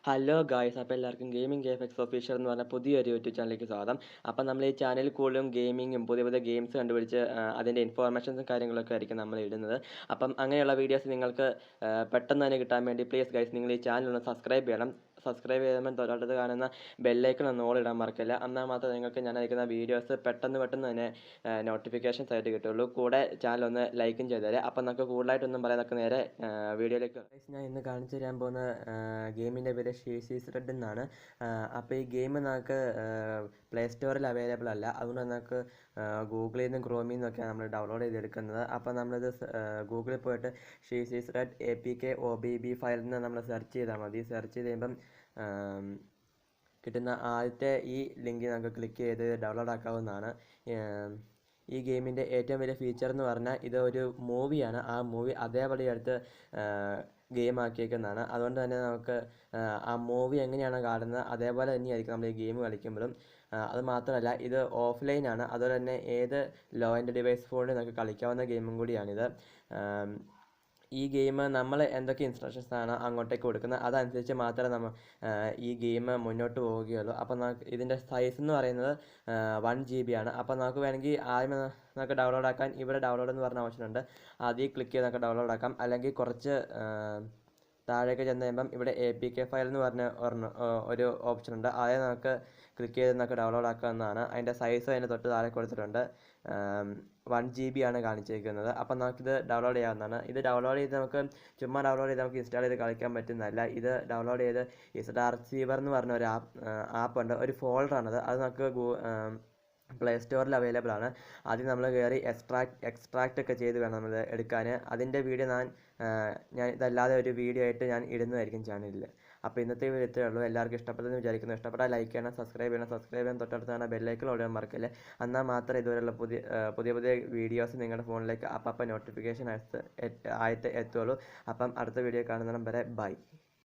Hello guys, അപ്പോൾ എല്ലാവർക്കും gaming KFX official എന്ന് പറഞ്ഞ പുതിയൊരു യൂട്യൂബ് ചാനലിലേക്ക് സ്വാഗതം. അപ്പം നമ്മൾ ഈ ചാനലിൽ കൂടുതലും ഗെയിമിങ്ങും പുതിയ പുതിയ ഗെയിംസ് കണ്ടുപിടിച്ച് അതിൻ്റെ ഇൻഫോർമേഷൻസും കാര്യങ്ങളൊക്കെ ആയിരിക്കും നമ്മൾ ഇടുന്നത്. അപ്പം അങ്ങനെയുള്ള വീഡിയോസ് നിങ്ങൾക്ക് പെട്ടെന്ന് തന്നെ കിട്ടാൻ വേണ്ടി പ്ലീസ് ഗൈസ് നിങ്ങൾ ഈ ചാനൽ ഒന്ന് സബ്സ്ക്രൈബ് ചെയ്യണം. സബ്സ്ക്രൈബ് ചെയ്യുമ്പോൾ തൊട്ടടുത്ത് കാണുന്ന ബെല്ലൈക്കൺ ഒന്ന് ഓൾ ഇടാൻ മറക്കില്ല. എന്നാൽ മാത്രമേ നിങ്ങൾക്ക് ഞാൻ അയക്കുന്ന വീഡിയോസ് പെട്ടെന്ന് തന്നെ നോട്ടിഫിക്കേഷൻസ് ആയിട്ട് കിട്ടുള്ളൂ. കൂടെ ചാനൽ ഒന്ന് ലൈക്കും ചെയ്തേരെ. അപ്പം നമുക്ക് കൂടുതലായിട്ടൊന്നും പറയാനൊക്കെ നേരെ വീഡിയോയിലേക്ക്. ഞാൻ ഇന്ന് കാണിച്ചു തരാൻ പോകുന്ന ഗെയിമിൻ്റെ പേര് ഷീസീസ് റെഡ് എന്നാണ്. അപ്പോൾ ഈ ഗെയിം നമുക്ക് പ്ലേ സ്റ്റോറിൽ അവൈലബിൾ അല്ല. അതുകൊണ്ട് നമുക്ക് ഗൂഗിളിൽ നിന്നും ക്രോമിൽ നിന്നൊക്കെയാണ് നമ്മൾ ഡൗൺലോഡ് ചെയ്തെടുക്കുന്നത്. അപ്പോൾ നമ്മളിത് ഗൂഗിളിൽ പോയിട്ട് ഷീസീസ് റെഡ് APK OBB ഫയൽ നിന്ന് നമ്മൾ സെർച്ച് ചെയ്താൽ മതി. സെർച്ച് ചെയ്ത് കഴിയുമ്പം കിട്ടുന്ന ആദ്യത്തെ ഈ ലിങ്കിൽ നമുക്ക് ക്ലിക്ക് ചെയ്ത് ഡൗൺലോഡ് ആക്കാവുന്നതാണ്. ഈ ഗെയിമിൻ്റെ ഏറ്റവും വലിയ ഫീച്ചർ എന്ന് പറഞ്ഞാൽ ഇത് ഒരു മൂവിയാണ്. ആ മൂവി അതേപടി എടുത്ത് ഗെയിം ആക്കിയേക്കുന്നതാണ്. അതുകൊണ്ട് തന്നെ നമുക്ക് ആ മൂവി എങ്ങനെയാണ് കാണുന്നത് അതേപോലെ തന്നെയായിരിക്കും നമ്മൾ ഈ ഗെയിം കളിക്കുമ്പോഴും. അത് മാത്രമല്ല ഇത് ഓഫ്ലൈനാണ്. അതുപോലെ തന്നെ ഏത് ലോ ആൻഡ് ഡിവൈസ് ഫോണിൽ നമുക്ക് കളിക്കാവുന്ന ഗെയിമും കൂടിയാണിത്. ഈ ഗെയിം നമ്മൾ എന്തൊക്കെ ഇൻസ്ട്രക്ഷൻസ് ആണ് അങ്ങോട്ടേക്ക് കൊടുക്കുന്നത് അതനുസരിച്ച് മാത്രമേ നമ്മൾ ഈ ഗെയിം മുന്നോട്ട് പോവുകയുള്ളൂ. അപ്പോൾ നമുക്ക് ഇതിൻ്റെ സൈസ് എന്ന് പറയുന്നത് 1 GB ആണ്. അപ്പോൾ നമുക്ക് വേണമെങ്കിൽ ആദ്യം നമുക്ക് ഡൗൺലോഡ് ആക്കാൻ ഇവിടെ ഡൗൺലോഡ് എന്ന് പറഞ്ഞ ഓപ്ഷനുണ്ട്. അതിൽ ക്ലിക്ക് ചെയ്ത് നമുക്ക് ഡൗൺലോഡ് ആക്കാം. അല്ലെങ്കിൽ കുറച്ച് താഴേക്ക് ചെന്ന് കഴിയുമ്പം ഇവിടെ APK ഫയൽ എന്ന് പറഞ്ഞ ഒരു ഓപ്ഷൻ ഉണ്ട്. അതായത് നമുക്ക് ക്ലിക്ക് ചെയ്ത് നമുക്ക് ഡൗൺലോഡ് ആക്കാവുന്നതാണ്. അതിൻ്റെ സൈസ് അതിൻ്റെ തൊട്ട് താഴെ കൊടുത്തിട്ടുണ്ട്. 1 GB ആണ് കാണിച്ചിരിക്കുന്നത്. അപ്പം നമുക്കിത് ഡൗൺലോഡ് ചെയ്യാവുന്നതാണ്. ഇത് ഡൗൺലോഡ് ചെയ്ത് നമുക്ക് ചുമ്മാ ഡൗൺലോഡ് ചെയ്ത് നമുക്ക് ഇൻസ്റ്റാൾ ചെയ്ത് കളിക്കാൻ പറ്റുന്നതല്ല. ഇത് ഡൗൺലോഡ് ചെയ്ത് ZRCeiver എന്ന് പറഞ്ഞ ഒരു ആപ്പ് ഉണ്ട്. ഒരു ഫോൾഡറാണത്. അത് നമുക്ക് പ്ലേ സ്റ്റോറിൽ അവൈലബിൾ ആണ്. ആദ്യം നമ്മൾ കയറി എക്സ്ട്രാക്റ്റ് ഒക്കെ ചെയ്ത് വേണം നമ്മൾ എടുക്കാൻ. അതിൻ്റെ വീഡിയോ ഞാൻ ഇതല്ലാതെ ഒരു വീഡിയോ ആയിട്ട് ഞാൻ ഇടുന്നതായിരിക്കും ചാനലിൽ. അപ്പോൾ ഇന്നത്തെ വീഡിയോ ഇത്രയേ ഉള്ളൂ. എല്ലാവർക്കും ഇഷ്ടപ്പെട്ടെന്ന് വിചാരിക്കുന്നു. ഇഷ്ടപ്പെട്ടാൽ ലൈക്ക് ചെയ്യണം, സബ്സ്ക്രൈബ് ചെയ്യാൻ തൊട്ടടുത്താണ് ബെല്ലൈക്കൺ ഓടാൻ മറക്കില്ല. എന്നാൽ മാത്രമേ ഇതുവരെയുള്ള പുതിയ വീഡിയോസ് നിങ്ങളുടെ ഫോണിലേക്ക് അപ്പം നോട്ടിഫിക്കേഷൻ ആയിട്ട് എത്തുള്ളൂ. അപ്പം അടുത്ത വീഡിയോ കാണുന്നിടം വരെ ബൈ.